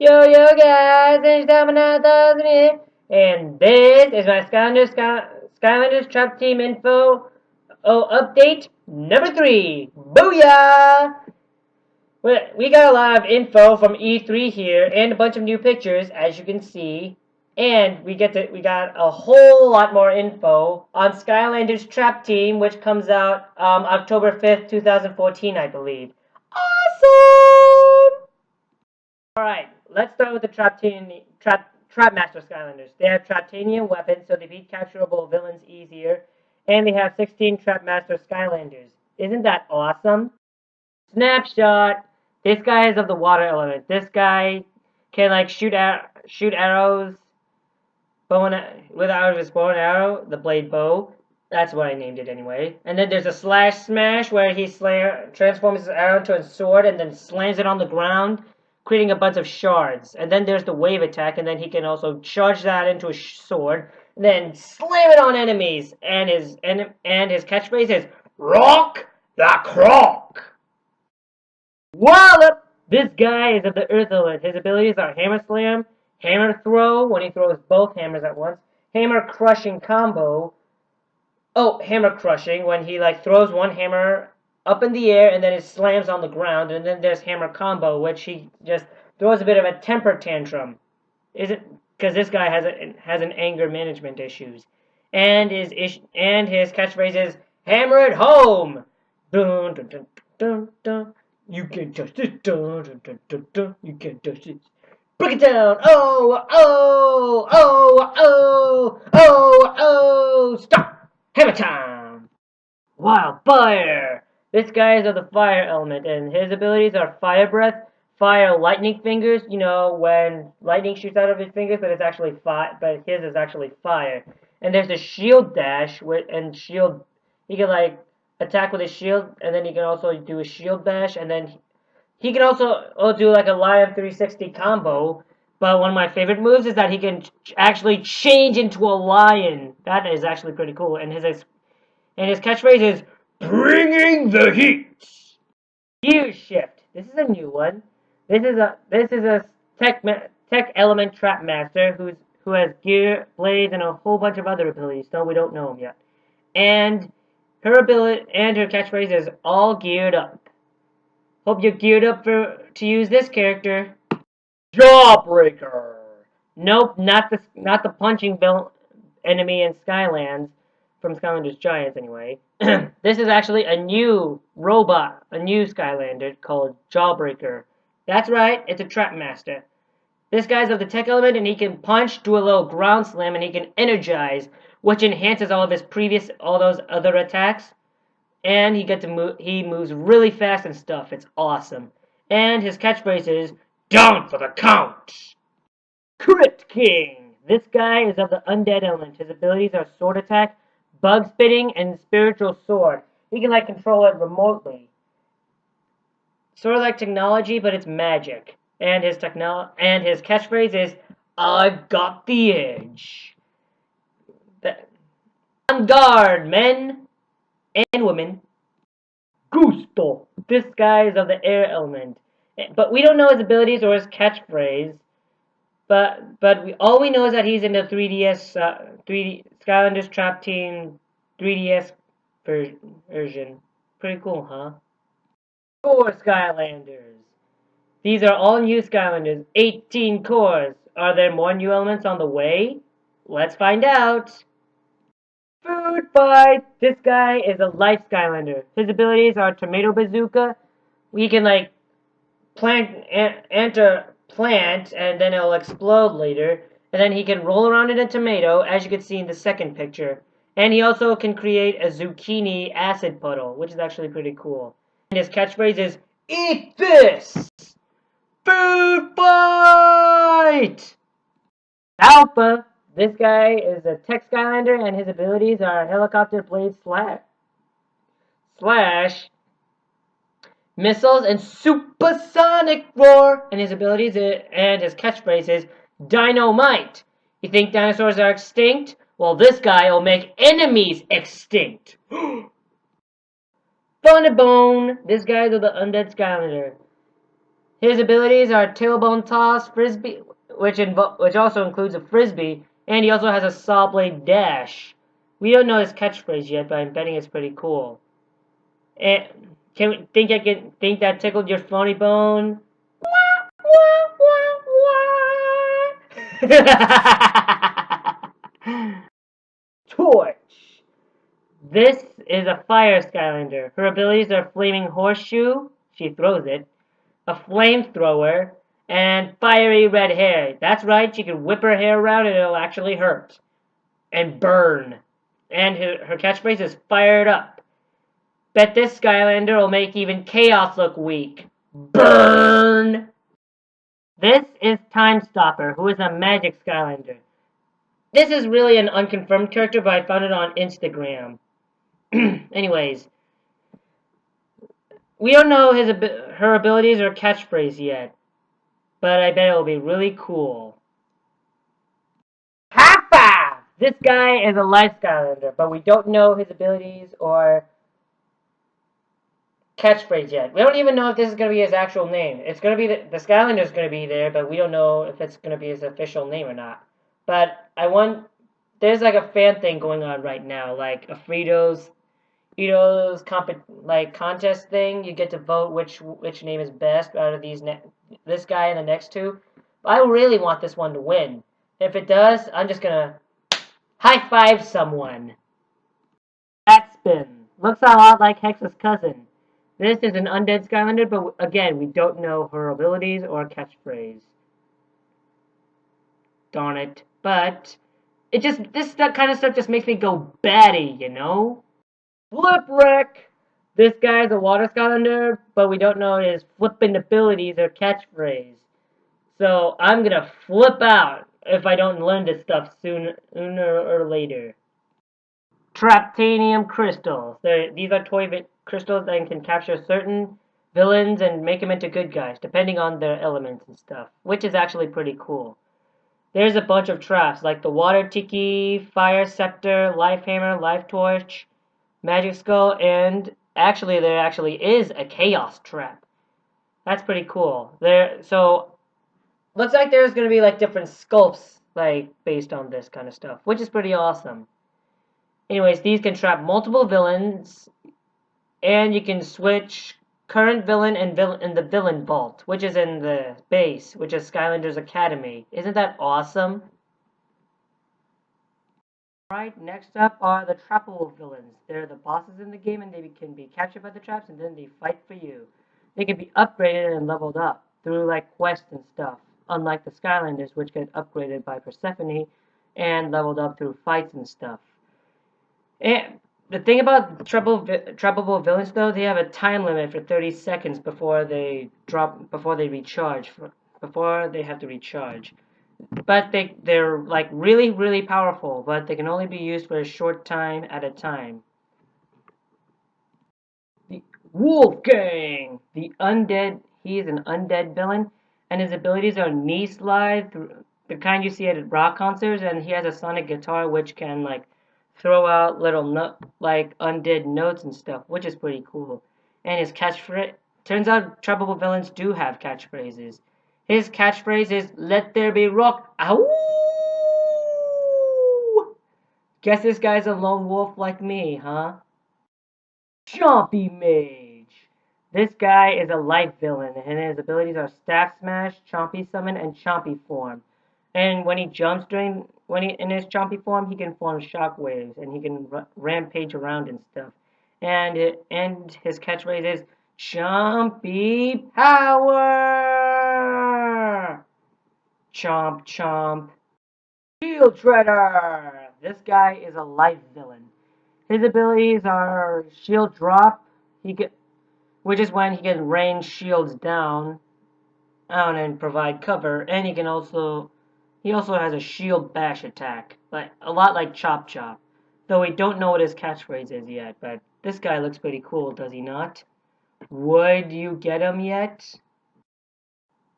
Yo guys, it's Pinata, and this is my Skylanders Trap Team info update number 3. Booyah! We got a lot of info from E3 here and a bunch of new pictures, as you can see, and we got a whole lot more info on Skylanders Trap Team, which comes out October 5th, 2014, I believe. Awesome! Alright, let's start with the Trap Master Skylanders. They have Traptanian weapons, so they beat capturable villains easier, and they have 16 Trap Master Skylanders. Isn't that awesome? Snapshot! This guy is of the water element. This guy can like shoot arrows without his bow and arrow, the blade bow. That's what I named it anyway. And then there's a slash smash where he transforms his arrow into a sword and then slams it on the ground, creating a bunch of shards. And then there's the wave attack, and then he can also charge that into a sword, and then slam it on enemies. And his catchphrase is "Rock the Croc." Wallop! This guy is of the Earth element. His abilities are Hammer Slam, Hammer Throw when he throws both hammers at once, Hammer Crushing combo. Oh, Hammer Crushing when he like throws one hammer up in the air and then it slams on the ground, and then there's Hammer Combo, which he just throws a bit of a temper tantrum. Is it because this guy has an anger management issues, and his catchphrase is "Hammer it home." Dun, dun, dun, dun, dun. You can't touch this. Dun, dun, dun, dun, dun. You can't touch this. Break it down. Oh, oh, oh, oh, oh, oh. Stop. Hammer time. Wildfire. This guy is of the fire element, and his abilities are Fire Breath, Fire Lightning Fingers. You know, when lightning shoots out of his fingers, but it's actually but his is actually fire. And there's a Shield Dash, shield. He can like attack with his shield, and then he can also do a Shield Dash, and then he can also do like a Lion 360 combo. But one of my favorite moves is that he can actually change into a lion. That is actually pretty cool. And his catchphrase is "Bringing the heat." Gear Shift. This is a new one. This is a tech element trap master who has gear, blades, and a whole bunch of other abilities. Though we don't know them yet. And her catchphrase is "All geared up." Hope you're geared up to use this character. Jawbreaker. Nope, not the punching enemy in Skylands. From Skylanders Giants, anyway. This is actually a new robot, a new Skylander called Jawbreaker. That's right, it's a Trap Master. This guy's of the tech element, and he can punch, do a little ground slam, and he can energize, which enhances all those other attacks. And he moves really fast and stuff. It's awesome. And his catchphrase is "Down for the count." Crit King. This guy is of the undead element. His abilities are Sword Attack, Bug Spitting, and Spiritual Sword. He can like control it remotely. Sort of like technology, but it's magic. And his catchphrase is "I've got the edge." On guard, men and women. Gusto. This guy is of the air element, but we don't know his abilities or his catchphrase. But all we know is that he's in the 3D Skylanders Trap Team 3DS version. Pretty cool, huh? 4 Skylanders. These are all new Skylanders. 18 cores. Are there more new elements on the way? Let's find out. Food Fight. This guy is a life Skylander. His abilities are Tomato Bazooka. We can like enter plant, and then it'll explode later, and then he can roll around in a tomato, as you can see in the second picture. And he also can create a zucchini acid puddle, which is actually pretty cool. And his catchphrase is "Eat this!" Food Fight! Alpha. This guy is a tech Skylander, and his abilities are Helicopter Blade Slash, Missiles, and Supersonic Roar. And his abilities and his catchphrase is "Dynamite." You think dinosaurs are extinct? Well, this guy will make enemies extinct. Phoney Bone. This guy is the undead Skylander. His abilities are tailbone toss, frisbee, which also includes a frisbee, and he also has a saw blade dash. We don't know his catchphrase yet, but I'm betting it's pretty cool. And I can think that tickled your phony bone? Torch. This is a fire Skylander. Her abilities are Flaming Horseshoe, she throws it, a flamethrower, and fiery red hair. That's right, she can whip her hair around and it'll actually hurt. And burn. And her catchphrase is fired up. Bet this Skylander will make even Chaos look weak. Burn! This is Timestopper, who is a magic Skylander. This is really an unconfirmed character, but I found it on Instagram. Anyways, we don't know her abilities or catchphrase yet, but I bet it will be really cool. High five! This guy is a life Skylander, but we don't know his abilities or catchphrase yet. We don't even know if this is going to be his actual name. It's going to be the Skylander is going to be there, but we don't know if it's going to be his official name or not. But there's like a fan thing going on right now, like a Fritos contest thing. You get to vote which name is best out of this guy and the next two. But I really want this one to win. If it does, I'm just gonna high five someone. Backspin looks a lot like Hex's cousin. This is an undead Skylander, but again, we don't know her abilities or catchphrase. Darn it! But that kind of stuff just makes me go batty, you know. Flip Wreck! This guy is a water Skylander, but we don't know his flippin' abilities or catchphrase. So I'm gonna flip out if I don't learn this stuff sooner or later. Traptanium Crystals. These are toy crystals that can capture certain villains and make them into good guys, depending on their elements and stuff, which is actually pretty cool. There's a bunch of traps, like the Water Tiki, Fire Scepter, Life Hammer, Life Torch, Magic Skull, and there actually is a Chaos Trap. That's pretty cool. Looks like there's gonna be like different sculpts, like based on this kind of stuff, which is pretty awesome. Anyways, these can trap multiple villains, and you can switch current villain and the villain vault, which is in the base, which is Skylanders Academy. Isn't that awesome? Right, next up are the trappable villains. They're the bosses in the game, and they can be captured by the traps, and then they fight for you. They can be upgraded and leveled up through like quests and stuff, unlike the Skylanders, which get upgraded by Persephone and leveled up through fights and stuff. And the thing about trappable villains, though, they have a time limit for 30 seconds before they recharge, before they have to recharge. But they're like really, really powerful, but they can only be used for a short time at a time. The Wolfgang! He is an undead villain, and his abilities are knee slide, the kind you see at rock concerts, and he has a sonic guitar which can like throw out little undead notes and stuff, which is pretty cool. And his catchphrase, turns out trappable villains do have catchphrases. His catchphrase is, "Let there be rock." Ow! Guess this guy's a lone wolf like me, huh? Chompy Mage. This guy is a life villain, and his abilities are Staff Smash, Chompy Summon, and Chompy Form. And when he jumps in his Chompy form, he can form shockwaves, and he can rampage around and stuff. And his catchphrase is Chompy Power! Chomp chomp. Shield Shredder! This guy is a life villain. His abilities are Shield Drop, which is when he can rain shields down and provide cover, and he also has a shield bash attack, a lot like Chop Chop. Though we don't know what his catchphrase is yet, but this guy looks pretty cool, does he not? Would you get him yet?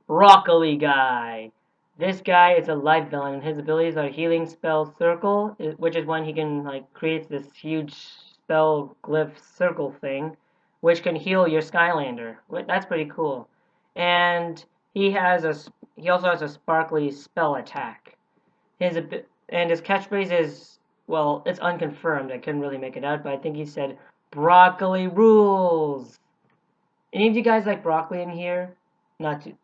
Raka Lee guy. This guy is a life villain. His abilities are Healing Spell Circle, which is when he can create this huge spell glyph circle thing, which can heal your Skylander. That's pretty cool. and he also has a sparkly spell attack. His catchphrase is, well, it's unconfirmed. I couldn't really make it out, but I think he said broccoli rules. Any of you guys like broccoli in here? Not too.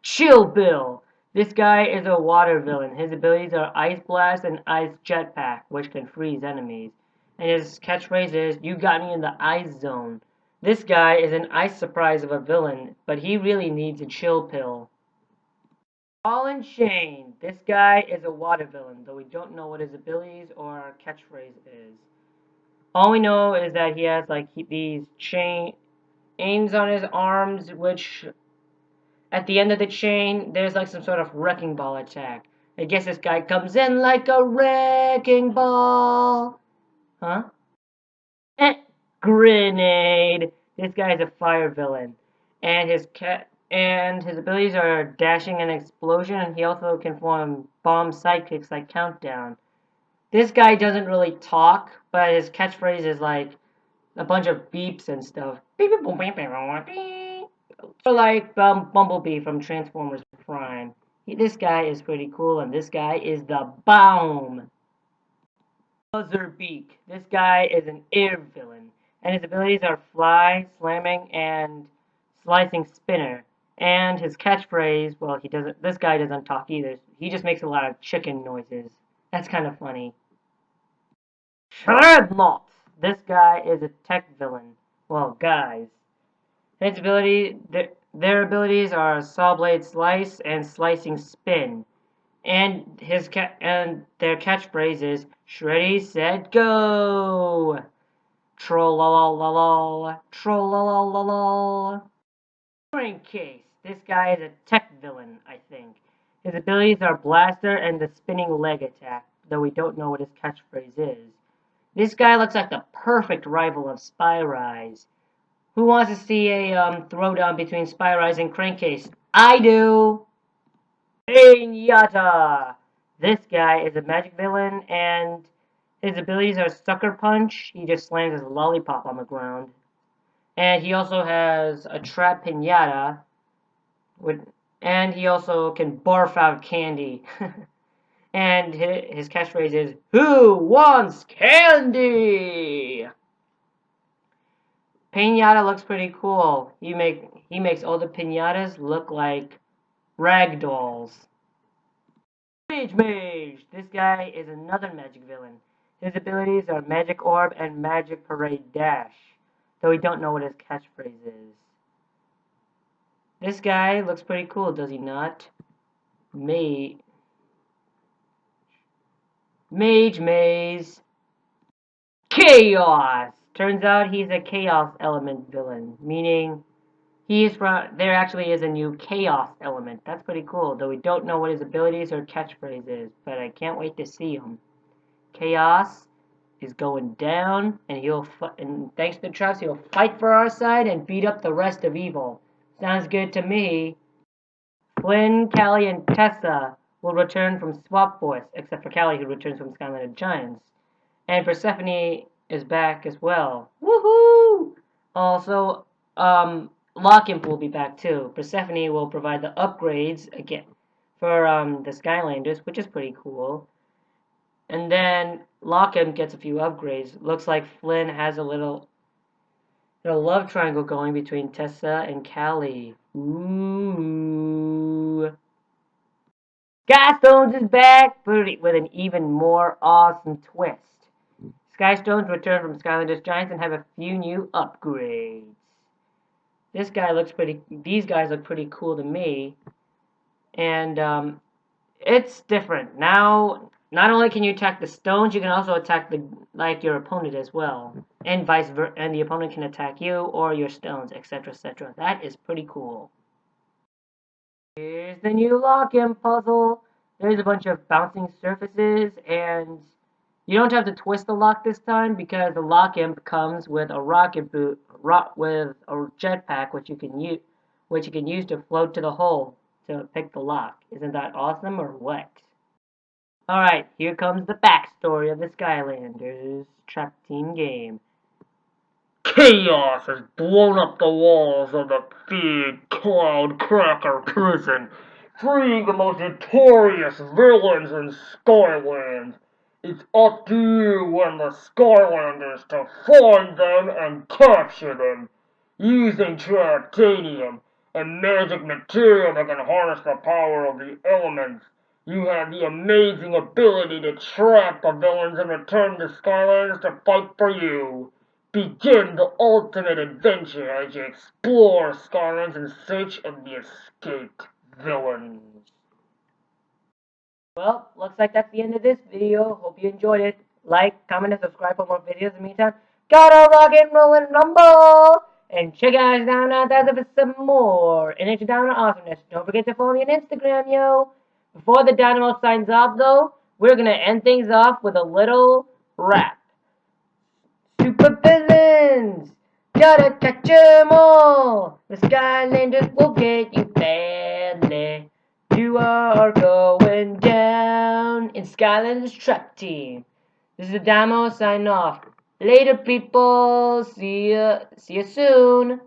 Chill Bill. This guy is a water villain. His abilities are Ice Blast and Ice Jetpack, which can freeze enemies. And his catchphrase is, "You got me in the ice zone." This guy is an ice surprise of a villain, but he really needs a chill pill. Ball and Chain. This guy is a water villain, though we don't know what his abilities or catchphrase is. All we know is that he has these chains on his arms, which at the end of the chain, there's like some sort of wrecking ball attack. I guess this guy comes in like a wrecking ball. Huh? Eh, Grenade. This guy is a fire villain, and his abilities are dashing and explosion, and he also can form bomb sidekicks like Countdown. This guy doesn't really talk, but his catchphrase is like a bunch of beeps and stuff. Beep beep boom beep beep beep. So like Bumblebee from Transformers Prime. This guy is pretty cool, and this guy is the bomb. Buzzard Beak. This guy is an air villain, and his abilities are Fly, Slamming, and Slicing Spinner. And his catchphrase, well, he doesn't. This guy doesn't talk either. He just makes a lot of chicken noises. That's kind of funny. Dreadnought. This guy is a tech villain. Well, guys. His their abilities are Saw Blade Slice and Slicing Spin. And their catchphrase is Shreddy Set Go. Troll-la-la-la-la. Troll-la-la-la-la. Case. This guy is a tech villain, I think. His abilities are Blaster and the Spinning Leg Attack, though we don't know what his catchphrase is. This guy looks like the perfect rival of Spyrise. Who wants to see a throwdown between Spyrise and Crankcase? I do! Pinata! This guy is a magic villain, and his abilities are Sucker Punch. He just slams his lollipop on the ground. And he also has a Trap Pinata, and he also can barf out candy. And his catchphrase is, "Who wants candy?" Pinata looks pretty cool. He makes all the pinatas look like rag dolls. Chompy Mage. This guy is another magic villain. His abilities are Magic Orb and Magic Parade Dash, though we don't know what his catchphrase is. This guy looks pretty cool, does he not? Mage Maze. Chaos! Turns out he's a Chaos Element villain, meaning there actually is a new Chaos Element. That's pretty cool, though we don't know what his abilities or catchphrase is, but I can't wait to see him. Chaos is going down, and thanks to the traps, he'll fight for our side and beat up the rest of evil. Sounds good to me. Flynn, Callie, and Tessa will return from Swap Force, except for Callie, who returns from Skylanders Giants. And Persephone is back as well. Woohoo! Also, Lockimp will be back too. Persephone will provide the upgrades again for the Skylanders, which is pretty cool. And then Lockimp gets a few upgrades. Looks like Flynn has a little love triangle going between Tessa and Callie. Ooh. Skystones is back with an even more awesome twist. Skystones return from Skylanders Giants and have a few new upgrades. These guys look pretty cool to me. And it's different. Now, not only can you attack the stones, you can also attack your opponent as well. And vice versa, and the opponent can attack you or your stones, etc., etc. That is pretty cool. Here's the new lock-in puzzle. There's a bunch of bouncing surfaces, and you don't have to twist the lock this time because the lock imp comes with a rocket boot, with a jetpack, which you can use to float to the hole to pick the lock. Isn't that awesome or what? All right, here comes the backstory of the Skylanders Trap Team game. Chaos has blown up the walls of the big Cloud Cracker prison, freeing the most notorious villains in Skylands. It's up to you and the Skylanders to find them and capture them, using Traptanium, a magic material that can harness the power of the elements. You have the amazing ability to trap the villains and return to Skylanders to fight for you. Begin the ultimate adventure as you explore Skylands in search of the escaped villains. Well, looks like that's the end of this video. Hope you enjoyed it. Like, comment, and subscribe for more videos. In the meantime, gotta rock and roll and rumble! And check us down out there for some more Energy Down awesomeness. Don't forget to follow me on Instagram, yo! Before the Dynamo signs off, though, we're gonna end things off with a little rap. Super villains! Gotta catch 'em all! The Skylanders will get you badly. You are going down in Skylanders Trap Team. This is the Damo signing off. Later, people. See ya soon.